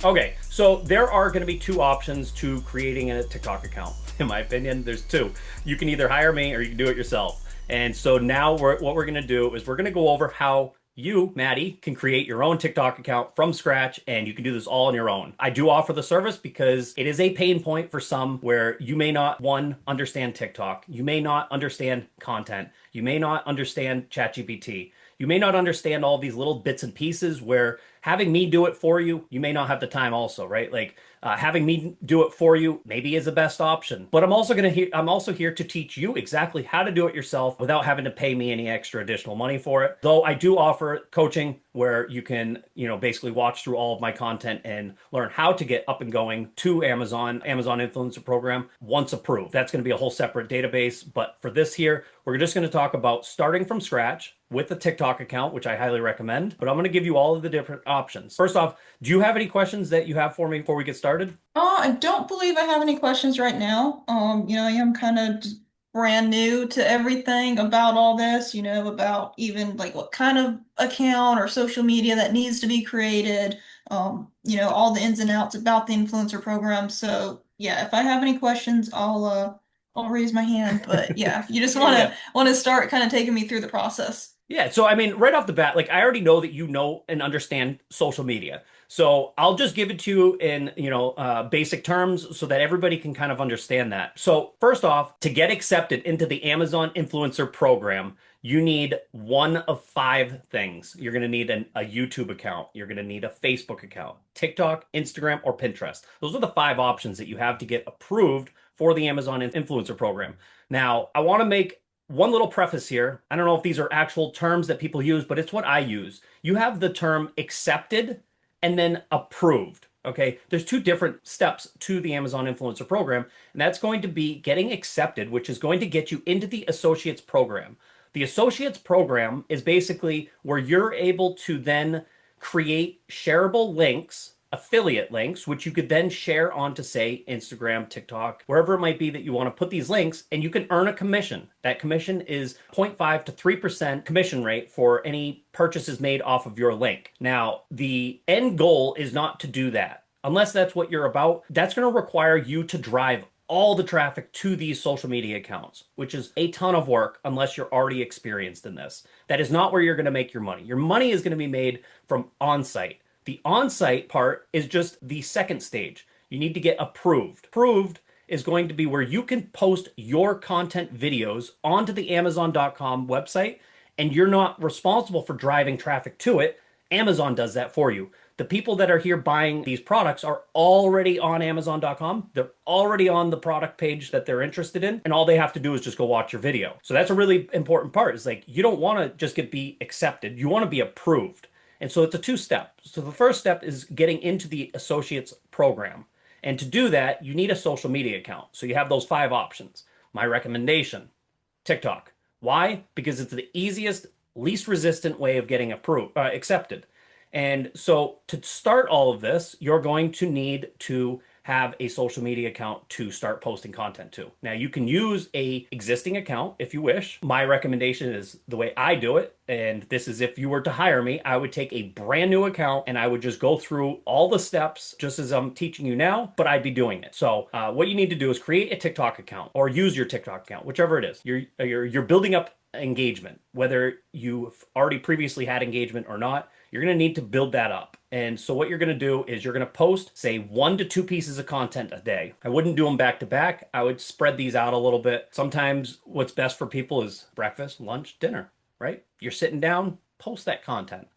Okay, so there are going to be two options to creating a TikTok account. In my opinion, there's two. You can either hire me or you can do it yourself. And so now what we're going to do is we're going to go over how you, Maddie, can create your own TikTok account from scratch, and you can do this all on your own. I do offer the service because it is a pain point for some where you may not, one, understand TikTok. You may not understand content. You may not understand ChatGPT. You may not understand all these little bits and pieces where having me do it for you, you may not have the time also, right? Like having me do it for you maybe is the best option. But I'm also here to teach you exactly how to do it yourself without having to pay me any extra additional money for it. Though I do offer coaching where you can, basically watch through all of my content and learn how to get up and going to Amazon Influencer Program once approved. That's going to be a whole separate database. But for this here, we're just going to talk about starting from scratch with a TikTok account, which I highly recommend. But I'm going to give you all of the different options. First off, do you have any questions that you have for me before we get started? I don't believe I have any questions right now. I am kind of brand new to everything about all this, about even like what kind of account or social media that needs to be created, all the ins and outs about the influencer program. So yeah, if I have any questions, I'll raise my hand. But yeah, if you just Yeah, yeah. want to start kind of taking me through the process. Yeah, so I mean, right off the bat, like I already know that you know and understand social media. So I'll just give it to you in, basic terms so that everybody can kind of understand that. So first off, to get accepted into the Amazon Influencer Program, you need one of five things. You're going to need a YouTube account. You're going to need a Facebook account, TikTok, Instagram, or Pinterest. Those are the five options that you have to get approved for the Amazon Influencer Program. Now, I want to make one little preface here. I don't know if these are actual terms that people use, but it's what I use. You have the term accepted and then approved. Okay, there's two different steps to the Amazon Influencer Program, and that's going to be getting accepted, which is going to get you into the Associates Program. The Associates Program is basically where you're able to then create shareable links, affiliate links, which you could then share onto, say, Instagram, TikTok, wherever it might be that you want to put these links, and you can earn a commission. That commission is 0.5 to 3% commission rate for any purchases made off of your link. Now, the end goal is not to do that. Unless that's what you're about, that's going to require you to drive all the traffic to these social media accounts, which is a ton of work unless you're already experienced in this. That is not where you're going to make your money. Your money is going to be made from on-site. The on-site part is just the second stage. You need to get approved. Approved is going to be where you can post your content videos onto the Amazon.com website, and you're not responsible for driving traffic to it. Amazon does that for you. The people that are here buying these products are already on Amazon.com. They're already on the product page that they're interested in, and all they have to do is just go watch your video. So that's a really important part. Is like you don't want to just be accepted. You want to be approved. And so it's a two-step. So the first step is getting into the associates program. And to do that, you need a social media account. So you have those five options. My recommendation, TikTok. Why? Because it's the easiest, least resistant way of getting accepted. And so to start all of this, you're going to need to have a social media account to start posting content to. Now you can use a existing account if you wish. My recommendation is the way I do it, and this is if you were to hire me, I would take a brand new account and I would just go through all the steps just as I'm teaching you now, but I'd be doing it. So what you need to do is create a TikTok account or use your TikTok account, whichever it is. You're building up engagement, whether you've already previously had engagement or not. You're going to need to build that up. And so what you're going to do is you're going to post, say, 1 to 2 pieces of content a day. I wouldn't do them back to back. I would spread these out a little bit. Sometimes what's best for people is breakfast, lunch, dinner, right? You're sitting down, post that content.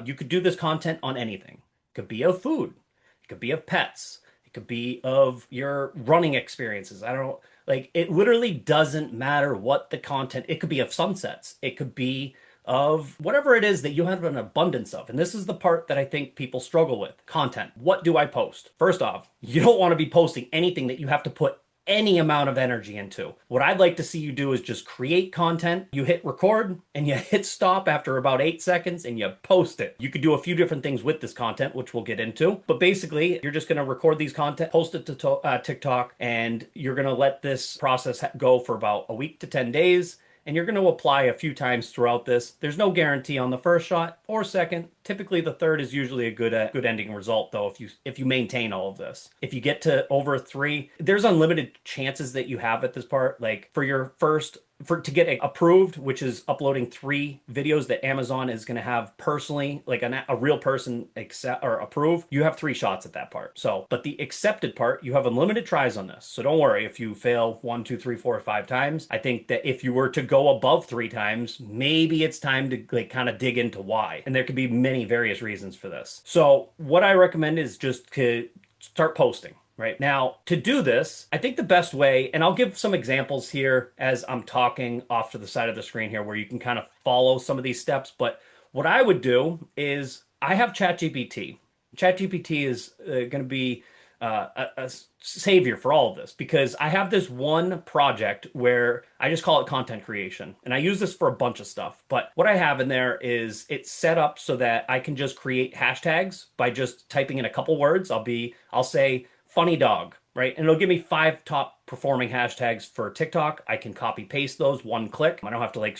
You could do this content on anything. It could be of food. It could be of pets. It could be of your running experiences. I don't know. Like, it literally doesn't matter what the content, it could be of sunsets. It could be of whatever it is that you have an abundance of. And this is the part that I think people struggle with. Content. What do I post? First off, you don't want to be posting anything that you have to put any amount of energy into. What I'd like to see you do is just create content. You hit record and you hit stop after about 8 seconds and you post it. You could do a few different things with this content, which we'll get into. But basically, you're just going to record these content, post it to TikTok, and you're going to let this process go for about a week to 10 days. And you're going to apply a few times throughout this. There's no guarantee on the first shot or second Typically, the third is usually a good ending result, though, if you maintain all of this. If you get to over three, there's unlimited chances that you have at this part. Like for your first for to get approved, which is uploading three videos that Amazon is going to have personally, like a real person accept or approve, you have three shots at that part. So, but the accepted part, you have unlimited tries on this. So don't worry if you fail one, two, three, four, 5 times. I think that if you were to go above 3 times, maybe it's time to like kind of dig into why. And there could be many various reasons for this. So what I recommend is just to start posting. Right now, to do this, I think the best way, and I'll give some examples here as I'm talking off to the side of the screen here where you can kind of follow some of these steps. But what I would do is I have ChatGPT. ChatGPT is going to be a savior for all of this because I have this one project where I just call it content creation. And I use this for a bunch of stuff. But what I have in there is it's set up so that I can just create hashtags by just typing in a couple words. I'll say, funny dog, right? And it'll give me 5 top performing hashtags for TikTok. I can copy paste those 1 click. I don't have to like,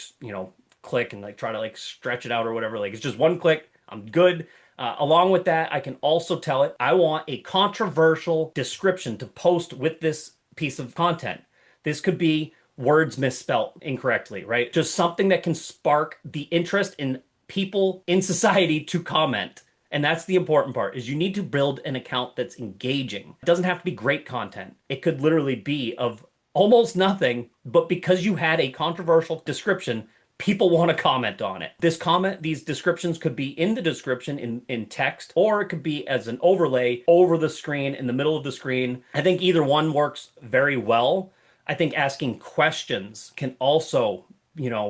click and like try to like stretch it out or whatever. Like it's just 1 click. I'm good. Along with that, I can also tell it I want a controversial description to post with this piece of content. This could be words misspelt incorrectly, right? Just something that can spark the interest in people in society to comment. And that's the important part is you need to build an account that's engaging. It doesn't have to be great content. It could literally be of almost nothing, but because you had a controversial description, people want to comment on it. These descriptions could be in the description in text, or it could be as an overlay over the screen, in the middle of the screen. I think either one works very well. I think asking questions can also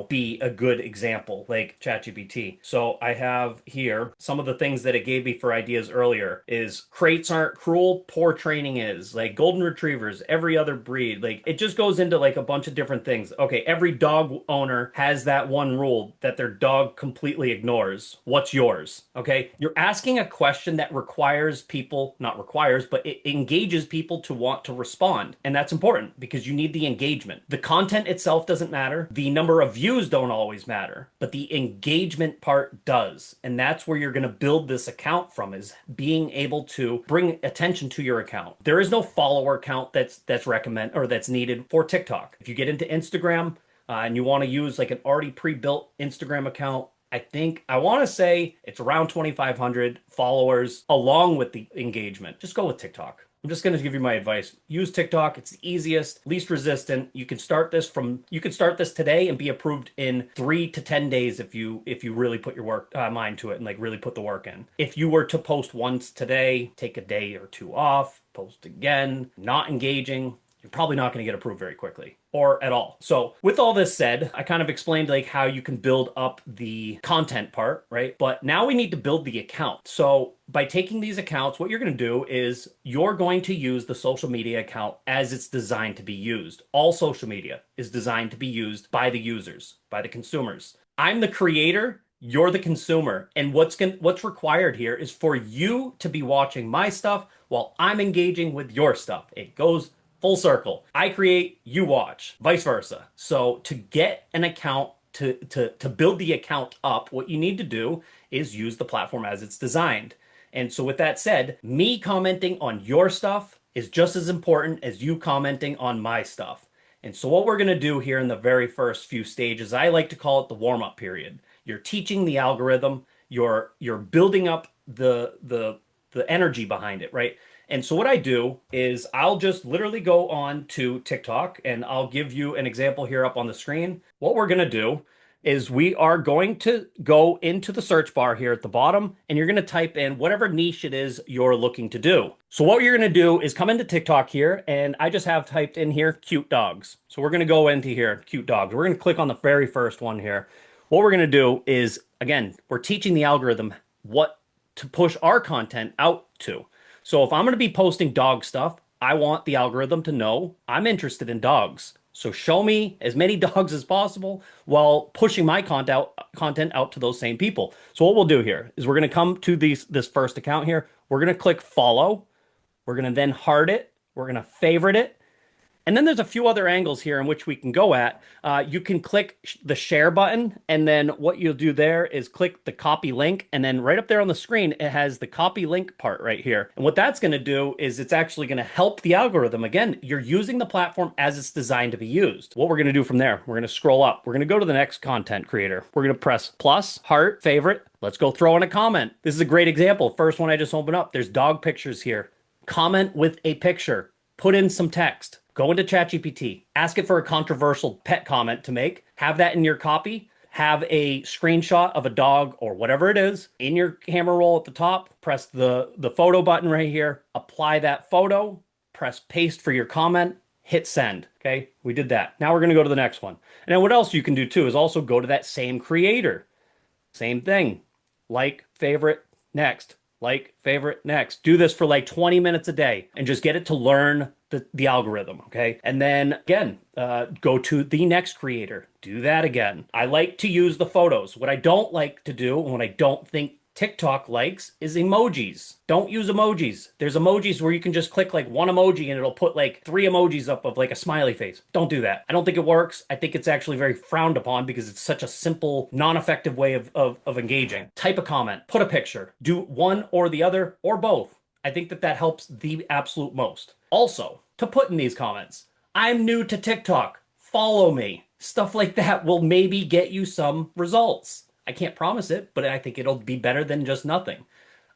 be a good example, like ChatGPT. So I have here some of the things that it gave me for ideas earlier is crates aren't cruel, poor training is. Like golden retrievers, every other breed. Like it just goes into like a bunch of different things. Okay, every dog owner has that one rule that their dog completely ignores. What's yours? Okay, you're asking a question that requires people, not requires, but it engages people to want to respond. And that's important because you need the engagement. The content itself doesn't matter. The number of views don't always matter, but the engagement part does. And that's where you're going to build this account from, is being able to bring attention to your account. There is no follower count that's recommend or that's needed for TikTok. If you get into Instagram and you want to use like an already pre-built Instagram account, I want to say it's around 2,500 followers along with the engagement. Just go with TikTok. I'm just going to give you my advice. Use TikTok. It's the easiest, least resistant. You can start this today and be approved in 3 to 10 days if you really put your mind to it and like really put the work in. If you were to post once today, take a day or two off, post again, not engaging, you're probably not going to get approved very quickly or at all. So with all this said, I kind of explained like how you can build up the content part, right? But now we need to build the account. So by taking these accounts, what you're going to do is you're going to use the social media account as it's designed to be used. All social media is designed to be used by the users, by the consumers. I'm the creator. You're the consumer. And what's required here is for you to be watching my stuff while I'm engaging with your stuff. It goes full circle. I create, you watch, vice versa. So to get an account, to build the account up, what you need to do is use the platform as it's designed. And so with that said, me commenting on your stuff is just as important as you commenting on my stuff. And so what we're going to do here in the very first few stages, I like to call it the warm-up period. You're teaching the algorithm, you're building up the energy behind it, right? And so what I do is I'll just literally go on to TikTok and I'll give you an example here up on the screen. What we're going to do is we are going to go into the search bar here at the bottom and you're going to type in whatever niche it is you're looking to do. So what you're going to do is come into TikTok here and I just have typed in here cute dogs. So we're going to go into here, cute dogs. We're going to click on the very first one here. What we're going to do is, again, we're teaching the algorithm what to push our content out to. So if I'm going to be posting dog stuff, I want the algorithm to know I'm interested in dogs. So show me as many dogs as possible while pushing my content out to those same people. So what we'll do here is we're going to come to this first account here. We're going to click follow. We're going to then heart it. We're going to favorite it. And then there's a few other angles here in which we can go at. You can click the share button, and then what you'll do there is click the copy link, and then right up there on the screen, it has the copy link part right here. And what that's going to do is it's actually going to help the algorithm. Again, you're using the platform as it's designed to be used. What we're going to do from there, we're going to scroll up. We're going to go to the next content creator. We're going to press plus, heart, favorite. Let's go throw in a comment. This is a great example. First one I just opened up. There's dog pictures here. Comment with a picture. Put in some text. Go into ChatGPT, ask it for a controversial pet comment to make, have that in your copy, have a screenshot of a dog or whatever it is in your camera roll at the top, press the photo button right here, apply that photo, press paste for your comment, hit send. Okay, we did that. Now we're going to go to the next one. And then what else you can do too is also go to that same creator. Same thing. Like, favorite, next. Like, favorite, next. Do this for like 20 minutes a day and just get it to learn the algorithm, okay? And then again, go to the next creator. Do that again. I like to use the photos. What I don't like to do, and what I don't think TikTok likes, is emojis. Don't use emojis. There's emojis where you can just click like one emoji and it'll put like 3 emojis up of like a smiley face. Don't do that. I don't think it works. I think it's actually very frowned upon because it's such a simple, non-effective way of engaging. Type a comment, put a picture, do one or the other or both. I think that helps the absolute most. Also, to put in these comments, I'm new to TikTok. Follow me. Stuff like that will maybe get you some results. I can't promise it, but I think it'll be better than just nothing.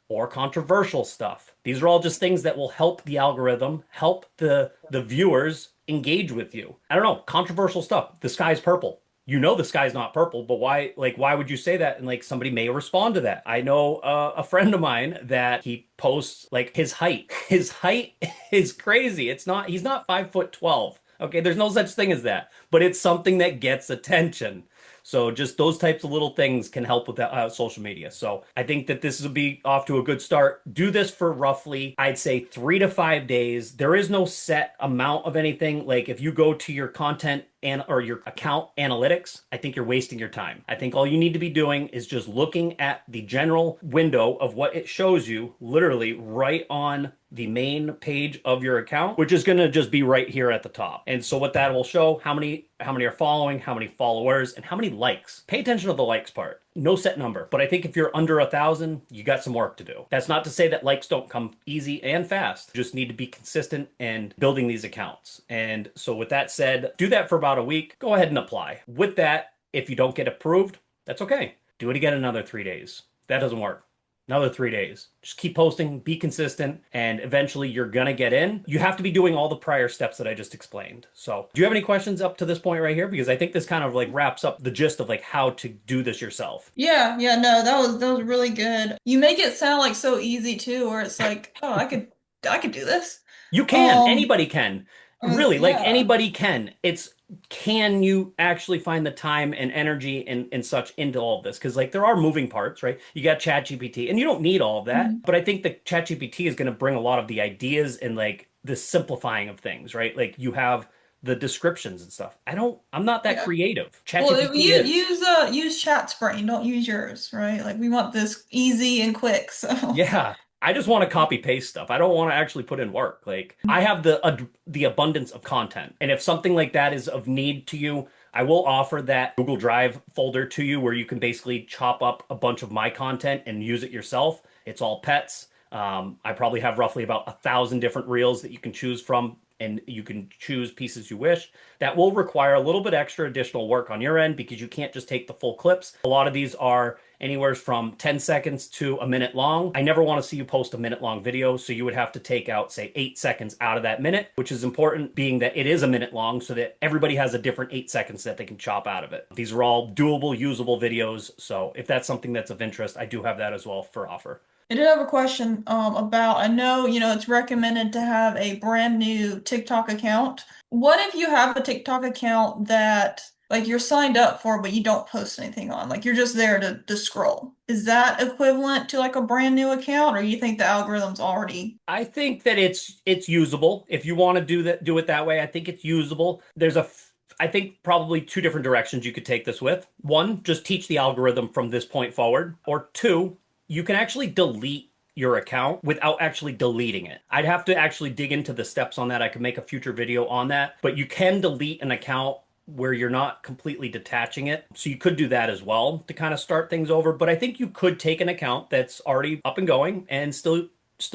Or controversial stuff. These are all just things that will help the algorithm, help the viewers engage with you. I don't know, controversial stuff. The sky's purple. You know the sky's not purple, but why would you say that? And like somebody may respond to that. I know a friend of mine that he posts like his height. His height is crazy. He's not 5'12". Okay, there's no such thing as that, but it's something that gets attention. So just those types of little things can help with that, social media. So I think that this will be off to a good start. Do this for roughly, I'd say 3 to 5 days. There is no set amount of anything. Like if you go to your content or your account analytics, I think you're wasting your time. I think all you need to be doing is just looking at the general window of what it shows you literally right on the main page of your account, which is going to just be right here at the top. And so what that will show, how many are following, how many followers, and how many likes. Pay attention to the likes part. No set number, but I think if you're under 1,000, you got some work to do. That's not to say that likes don't come easy and fast. You just need to be consistent and building these accounts. And so with that said, do that for about a week. Go ahead and apply. With that, if you don't get approved, that's okay. Do it again another 3 days. If that doesn't work, another 3 days. Just keep posting, be consistent, and eventually you're gonna get in. You have to be doing all the prior steps that I just explained. So do you have any questions up to this point right here? Because I think this kind of like wraps up the gist of like how to do this yourself. Yeah, no, that was really good. You make it sound like so easy too, where it's like, oh, I could do this. You can. Um, Anybody can. Really, like yeah. anybody can. It's can you actually find the time and energy and such into all of this? Because like there are moving parts, right? You got ChatGPT, and you don't need all of that. Mhm. But I think that ChatGPT is going to bring a lot of the ideas and like the simplifying of things, right? Like you have the descriptions and stuff. I'm not that Yeah. creative. Well, ChatGPT you is. use chat's brain, don't use yours, right? Like we want this easy and quick, so. Yeah. I just want to copy paste stuff. I don't want to actually put in work. Like I have the abundance of content. And if something like that is of need to you, I will offer that Google Drive folder to you where you can basically chop up a bunch of my content and use it yourself. It's all pets. I probably have roughly about 1,000 different reels that you can choose from, and you can choose pieces you wish. That will require a little bit extra additional work on your end because you can't just take the full clips. A lot of these are anywhere from 10 seconds to a minute long. I never want to see you post a minute long video, so you would have to take out, say, 8 seconds out of that minute, which is important being that it is a minute long so that everybody has a different 8 seconds that they can chop out of it. These are all doable, usable videos, so if that's something that's of interest, I do have that as well for offer. I did have a question about, I know, it's recommended to have a brand new TikTok account. What if you have a TikTok account that like you're signed up for, but you don't post anything on? Like you're just there to scroll. Is that equivalent to like a brand new account, or you think the algorithm's already? I think that it's usable. If you want to do it that way, I think it's usable. I think probably two different directions you could take this with. One, just teach the algorithm from this point forward. Or two, you can actually delete your account without actually deleting it. I'd have to actually dig into the steps on that. I could make a future video on that, but you can delete an account where you're not completely detaching it. So you could do that as well to kind of start things over. But I think you could take an account that's already up and going and still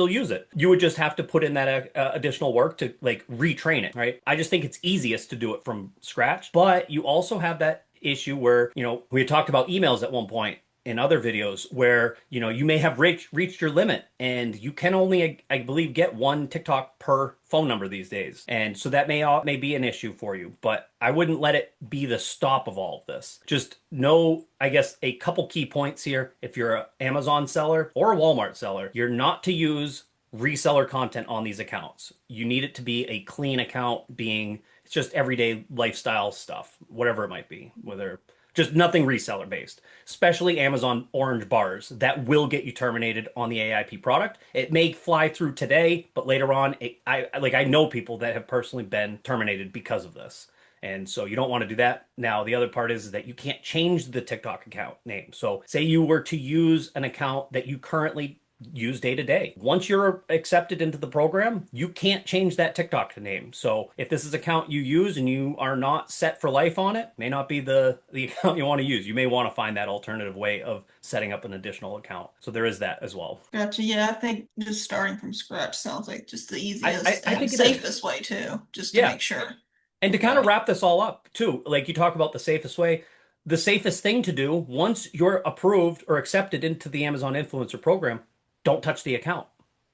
use it. You would just have to put in that additional work to like retrain it, right? I just think it's easiest to do it from scratch, but you also have that issue where, we had talked about emails at one point in other videos where, you may have reached your limit and you can only, I believe, get one TikTok per phone number these days. And so that may be an issue for you, but I wouldn't let it be the stop of all of this. Just know, I guess, a couple key points here. If you're an Amazon seller or a Walmart seller, you're not to use reseller content on these accounts. You need it to be a clean account, being it's just everyday lifestyle stuff, whatever it might be, whether just nothing reseller based, especially Amazon orange bars that will get you terminated on the AIP product. It may fly through today, but later on, I know people that have personally been terminated because of this. And so you don't want to do that. Now, the other part is that you can't change the TikTok account name. So say you were to use an account that you currently use day to day. Once you're accepted into the program, you can't change that TikTok name. So if this is an account you use and you are not set for life on it, may not be the account you want to use. You may want to find that alternative way of setting up an additional account. So there is that as well. Gotcha. Yeah, I think just starting from scratch sounds like just the I, I, easiest I and think it is. safest way too, just to Yeah. make sure. And to kind of Okay. wrap this all up too, like you talk about the safest way, the safest thing to do once you're approved or accepted into the Amazon influencer program, don't touch the account,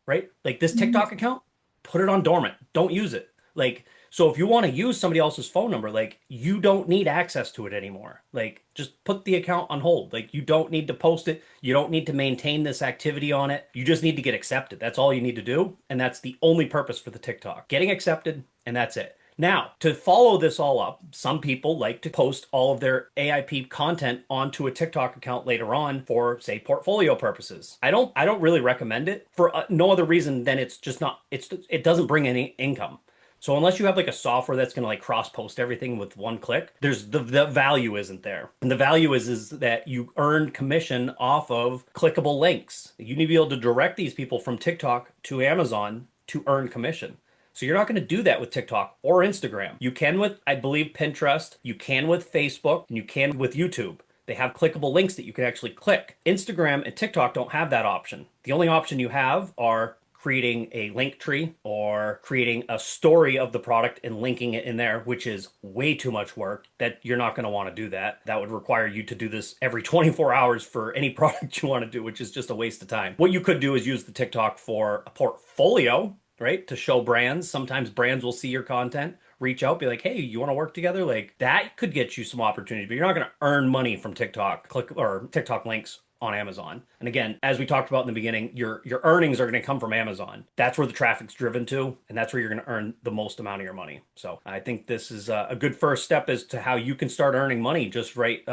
right? Like this TikTok account, put it on dormant. Don't use it. Like, so if you want to use somebody else's phone number, like you don't need access to it anymore. Like just put the account on hold. Like you don't need to post it. You don't need to maintain this activity on it. You just need to get accepted. That's all you need to do. And that's the only purpose for the TikTok. Getting accepted, and that's it. Now, to follow this all up, some people like to post all of their AIP content onto a TikTok account later on for, say, portfolio purposes. I don't really recommend it for no other reason than it's just not it doesn't bring any income. So unless you have like a software that's going to like cross post everything with one click, there's the value isn't there. And the value is that you earn commission off of clickable links. You need to be able to direct these people from TikTok to Amazon to earn commission. So you're not going to do that with TikTok or Instagram. You can with, I believe, Pinterest, you can with Facebook, and you can with YouTube. They have clickable links that you can actually click. Instagram and TikTok don't have that option. The only option you have are creating a link tree or creating a story of the product and linking it in there, which is way too much work that you're not going to want to do that. That would require you to do this every 24 hours for any product you want to do, which is just a waste of time. What you could do is use the TikTok for a portfolio, right? To show brands. Sometimes brands will see your content, reach out, be like, hey, you want to work together? Like that could get you some opportunity, but you're not going to earn money from TikTok click or TikTok links on Amazon. And again, as we talked about in the beginning, your earnings are going to come from Amazon. That's where the traffic's driven to, and that's where you're going to earn the most amount of your money. So I think this is a good first step as to how you can start earning money just right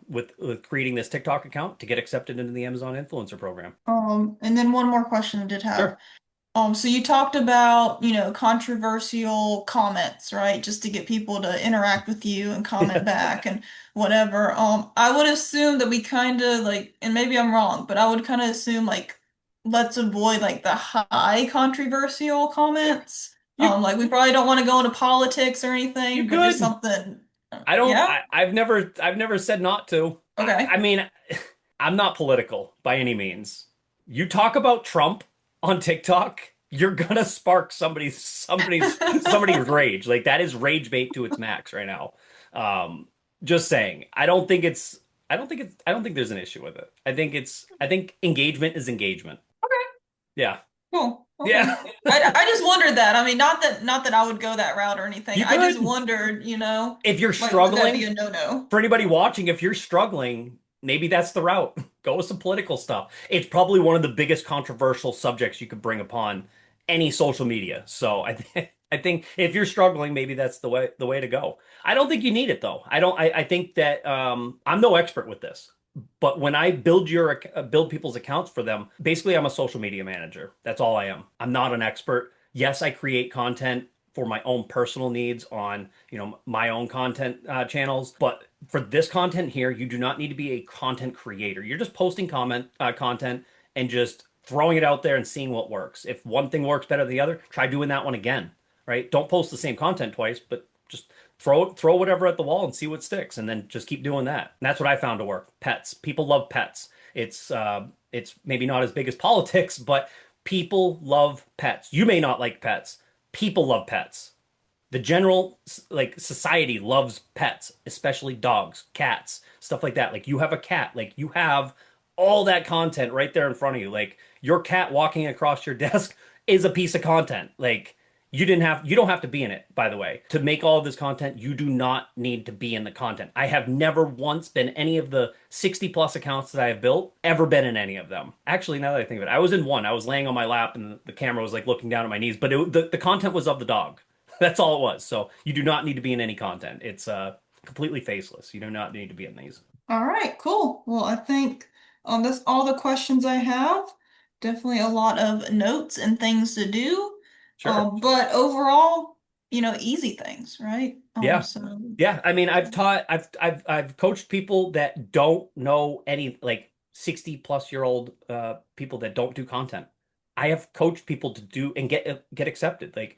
with creating this TikTok account to get accepted into the Amazon influencer program. And then one more question I did have. Sure. So you talked about, controversial comments, right? Just to get people to interact with you and comment back and whatever. I would assume that we kind of like, and maybe I'm wrong, but I would kind of assume like, let's avoid like the high controversial comments. You Like we probably don't want to go into politics or you anything, but just could. something. I don't. Yeah? I've never said not to. I Okay. mean, I'm not political by any means. You talk about Trump on TikTok, you're gonna spark somebody's rage. Like that is rage bait to its max right now. Um, just saying. I don't think there's an issue with it. I think engagement is engagement. Yeah. Cool. Okay. Yeah. I just wondered that. I mean, not that I would go that route or anything. You I just could. wondered, If you're like would that be struggling, a no-no? for anybody watching, if you're struggling, maybe that's the route. Go with some political stuff. It's probably one of the biggest controversial subjects you could bring upon any social media. So I think if you're struggling, maybe that's the way to go. I don't think you need it though. I think that I'm no expert with this. But when I build people's accounts for them, basically I'm a social media manager. That's all I am. I'm not an expert. Yes, I create content for my own personal needs on, my own content channels, but for this content here, you do not need to be a content creator. You're just posting content and just throwing it out there and seeing what works. If one thing works better than the other, try doing that one again, right? Don't post the same content twice, but just throw whatever at the wall and see what sticks, and then just keep doing that. And that's what I found to work. Pets. People love pets. It's maybe not as big as politics, but people love pets. You may not like pets. People love pets. The general like society loves pets, especially dogs, cats, stuff like that. Like you have a cat, like you have all that content right there in front of you. Like your cat walking across your desk is a piece of content. Like you don't have to be in it, by the way. To make all of this content, you do not need to be in the content. I have never once been any of the 60 plus accounts that I have built, ever been in any of them. Actually, now that I think of it, I was in one. I was laying on my lap and the camera was like looking down at my knees, but the content was of the dog. That's all it was. So you do not need to be in any content. It's completely faceless. You do not need to be in these. All right, cool. Well, I think that's all the questions I have. Definitely a lot of notes and things to do. Sure. But overall, easy things, right? Yeah. So Yeah. I mean, I've coached people that don't know any like 60 plus year old people that don't do content. I have coached people to do and get accepted. Like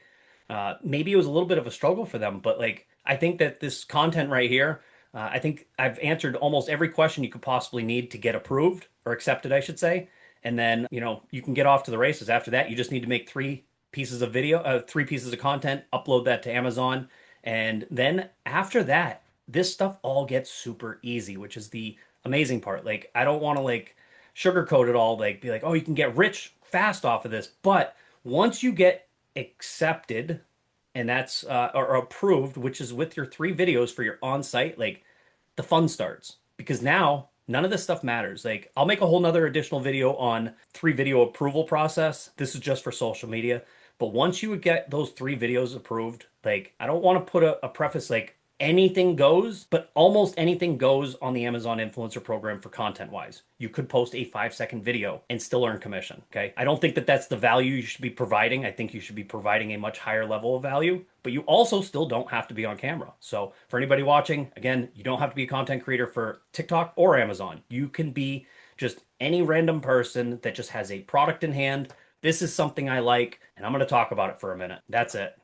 maybe it was a little bit of a struggle for them, but like I think that this content right here, I think I've answered almost every question you could possibly need to get approved or accepted, I should say. And then, you can get off to the races. After that, you just need to make three pieces of content, upload that to Amazon. And then after that, this stuff all gets super easy, which is the amazing part. Like, I don't want to like sugarcoat it all, like be like, oh, you can get rich fast off of this. But once you get accepted and that's or approved, which is with your three videos for your on-site, like the fun starts because now none of this stuff matters. Like I'll make a whole nother additional video on three video approval process. This is just for social media. But once you would get those three videos approved, like I don't want to put a preface like anything goes, but almost anything goes on the Amazon influencer program for content wise. You could post a 5 second video and still earn commission. Okay. I don't think that that's the value you should be providing. I think you should be providing a much higher level of value, but you also still don't have to be on camera. So for anybody watching, again, you don't have to be a content creator for TikTok or Amazon. You can be just any random person that just has a product in hand. This is something I like, and I'm going to talk about it for a minute. That's it.